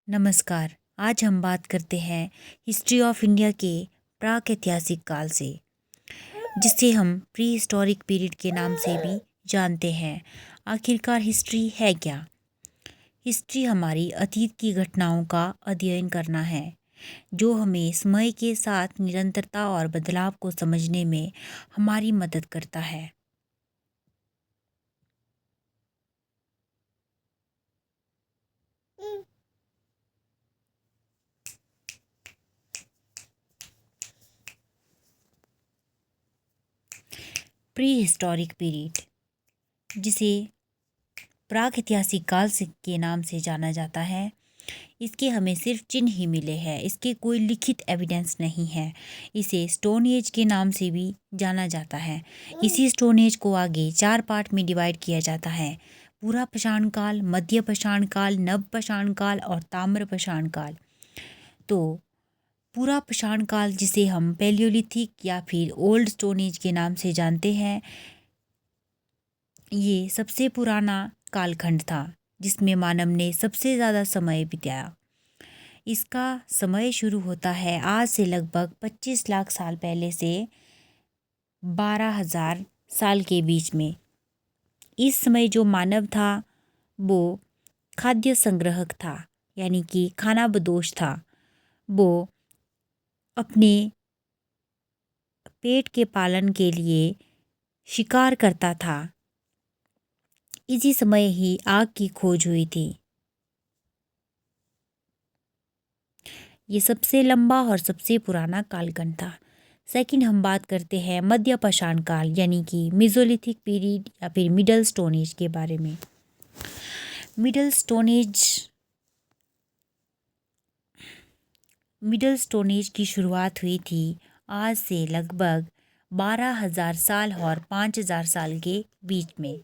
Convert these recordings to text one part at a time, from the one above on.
नमस्कार। आज हम बात करते हैं हिस्ट्री ऑफ इंडिया के प्राक ऐतिहासिक काल से, जिसे हम प्री हिस्टोरिक पीरियड के नाम से भी जानते हैं। आखिरकार हिस्ट्री है क्या? हिस्ट्री हमारी अतीत की घटनाओं का अध्ययन करना है, जो हमें समय के साथ निरंतरता और बदलाव को समझने में हमारी मदद करता है। प्री हिस्टोरिक पीरियड, जिसे प्राक ऐतिहासिक काल से के नाम से जाना जाता है, इसके हमें सिर्फ चिन्ह ही मिले हैं। इसके कोई लिखित एविडेंस नहीं है। इसे स्टोन एज के नाम से भी जाना जाता है। इसी स्टोन एज को आगे 4 पार्ट में डिवाइड किया जाता है: पूरा पाषाण काल, मध्य पाषाण काल, नव पाषाण काल और ताम्र पाषाण काल। तो पूरा पाषाण काल, जिसे हम पैलियोलिथिक या फिर ओल्ड स्टोन एज के नाम से जानते हैं, ये सबसे पुराना कालखंड था जिसमें मानव ने सबसे ज़्यादा समय बिताया। इसका समय शुरू होता है आज से लगभग 25 लाख साल पहले से 12,000 साल के बीच में। इस समय जो मानव था वो खाद्य संग्रहक था, यानी कि खाना बदोश था। वो अपने पेट के पालन के लिए शिकार करता था। इसी समय ही आग की खोज हुई थी। ये सबसे लंबा और सबसे पुराना कालखंड था। सेकंड, हम बात करते हैं मध्य पाषाण काल, यानी कि मेसोलिथिक पीरियड या फिर मिडल स्टोन एज के बारे में। मिडल स्टोन एज की शुरुआत हुई थी आज से लगभग 12,000 साल और 5,000 साल के बीच में।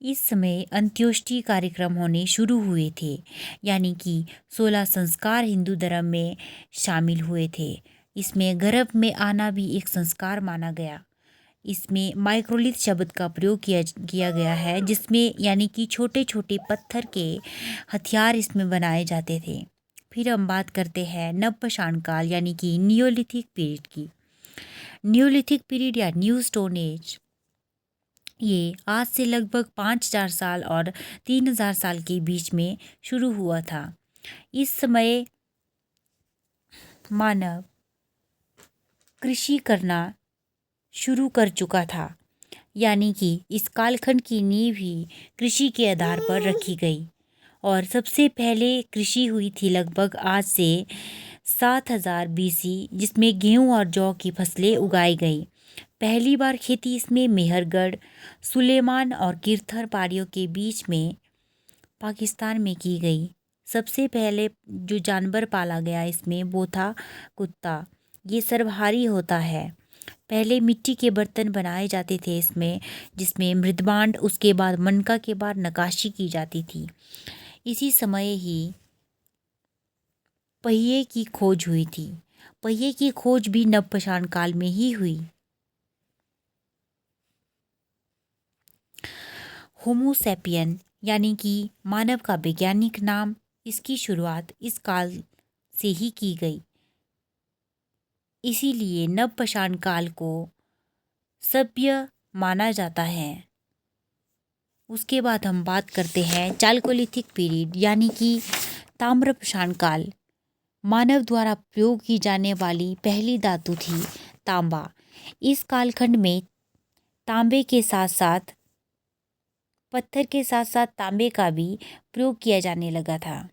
इस समय अंत्योष्टि कार्यक्रम होने शुरू हुए थे, यानी कि 16 संस्कार हिंदू धर्म में शामिल हुए थे। इसमें गर्भ में आना भी एक संस्कार माना गया। इसमें माइक्रोलिथ शब्द का प्रयोग किया गया है, जिसमें यानी कि छोटे छोटे पत्थर के हथियार इसमें बनाए जाते थे। फिर हम बात करते हैं नवपाषाण काल, यानी कि नियोलिथिक पीरियड की। नियोलिथिक पीरियड या न्यू स्टोन एज, ये आज से लगभग 5,000 साल और 3,000 साल के बीच में शुरू हुआ था। इस समय मानव कृषि करना शुरू कर चुका था, यानी कि इस कालखंड की नींव ही कृषि के आधार पर रखी गई। और सबसे पहले कृषि हुई थी लगभग आज से 7,000 BC, जिसमें गेहूं और जौ की फसलें उगाई गई। पहली बार खेती इसमें मेहरगढ़, सुलेमान और किरथर पहाड़ियों के बीच में पाकिस्तान में की गई। सबसे पहले जो जानवर पाला गया इसमें वो था कुत्ता। ये सर्वहारी होता है। पहले मिट्टी के बर्तन बनाए जाते थे इसमें, जिसमें मृदबांड, उसके बाद मनका, के बाद नक्काशी की जाती थी। इसी समय ही पहिए की खोज हुई थी। पहिए की खोज भी नवपाषाण काल में ही हुई। होमो सैपियन, यानी कि मानव का वैज्ञानिक नाम, इसकी शुरुआत इस काल से ही की गई। इसीलिए नवपाषाण काल को सभ्य माना जाता है। उसके बाद हम बात करते हैं चालकोलिथिक पीरियड, यानी कि ताम्रपाषाण काल। मानव द्वारा प्रयोग की जाने वाली पहली धातु थी तांबा। इस कालखंड में तांबे के साथ साथ पत्थर के साथ साथ तांबे का भी प्रयोग किया जाने लगा था।